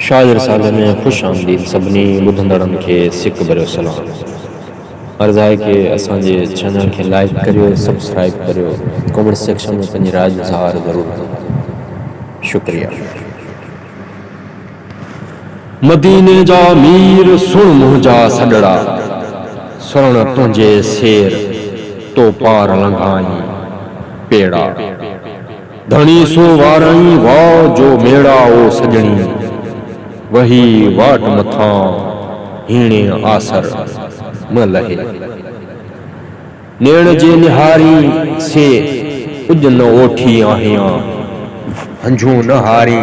शादिर साले में खुश आमदीद सभिनी ॿुधंदड़नि खे सिक भरियो सलाम। अर्ज़ु आहे कि असांजे चैनल खे लाइक करियो, सब्सक्राइब करियो, कमेंट सेक्शन में पंहिंजी राय जो इज़हार ज़रूरु कयो। शुक्रिया। मदीने जा मीर सुण मुंहिंजा सॾड़ा, सुरण तुंहिंजे शेर तो पार लंघाई पेड़ा। धणी सो वारई वाओ जो मेड़ा ओ सजणी, वही वाट मथा हीणे आसर म लहे। नेण जे निहारी से उज न ओठी आहियां, हंझू न हारी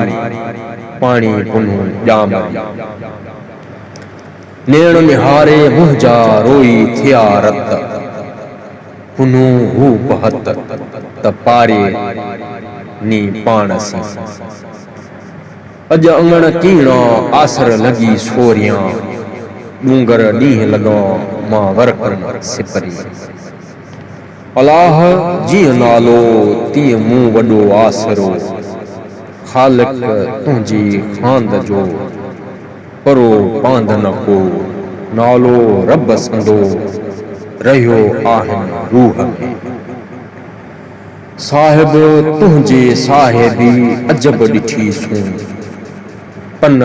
पाणी पुनू ॼामरी। नेण निहारे मुंहिंजा रोई थिया रत, पुनू हू पहत त पारे नी पाण सी। अज अंगण कीणा आसर लगी सोरियां, डूंगर ॾींहं लॻा मां वरकन सिपरी। अलाह जीअं नालो तीअं मूं वॾो आसरो, ख़ालिक तुंहिंजी खांद जो परो पांद न को। नालो रब संदो रहियो आहिनि रूह में, साहिब तुंहिंजे साहिबी अजब ॾिठी सूं। पन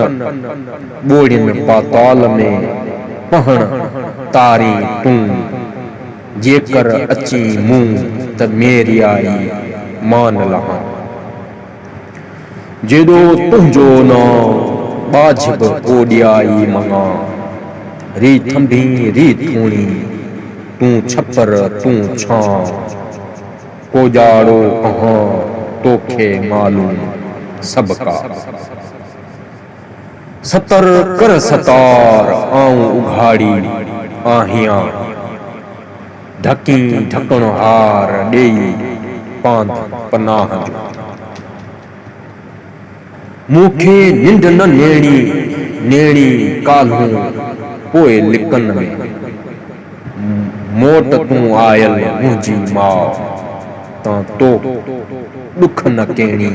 ॿोड़ियुनि पाताल में पहण तारी तूं, जेकर अची मूं त मेरी आई मान लहां। जेॾो तुंहिंजो नाम बाझिब ओॾियाई मङा, री थंभी री थूणी तूं छपर तूं छां। कोजाड़ो कहां तोखे मालूम सब का, सतर कर सतार आऊं उघाड़ी आहियां। ढकी ढकण हार ॾेई पांध पनाह जो, मूंखे निंड न नेणी नेणी काल्हूं पोइ लिकन में। मोट तूं आयल मुंहिंजी माउ, तां तो ॾुख न केणी।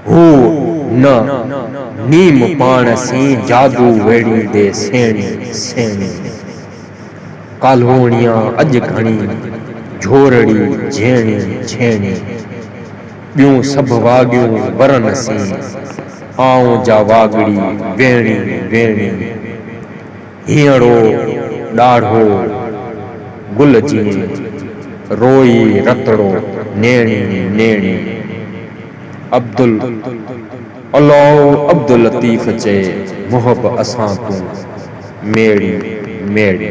हो न नीम पाण सी जादू वेड़ींदे सेणी सेणी। काल्होणियां अॼु घणी झोरड़ी झेणी झेणी, ॿियूं सभु वाॻियूं वरन सी आऊं जा वाॻड़ी वेणी वेणी। हीअड़ो ॾाढ़ो गुल जीअं रोई रतड़ो नेणी नेणी। अब्दुल अलाह अब्दुल लतीफ़ चए मुहब असां तूं मेड़ी मेड़ी।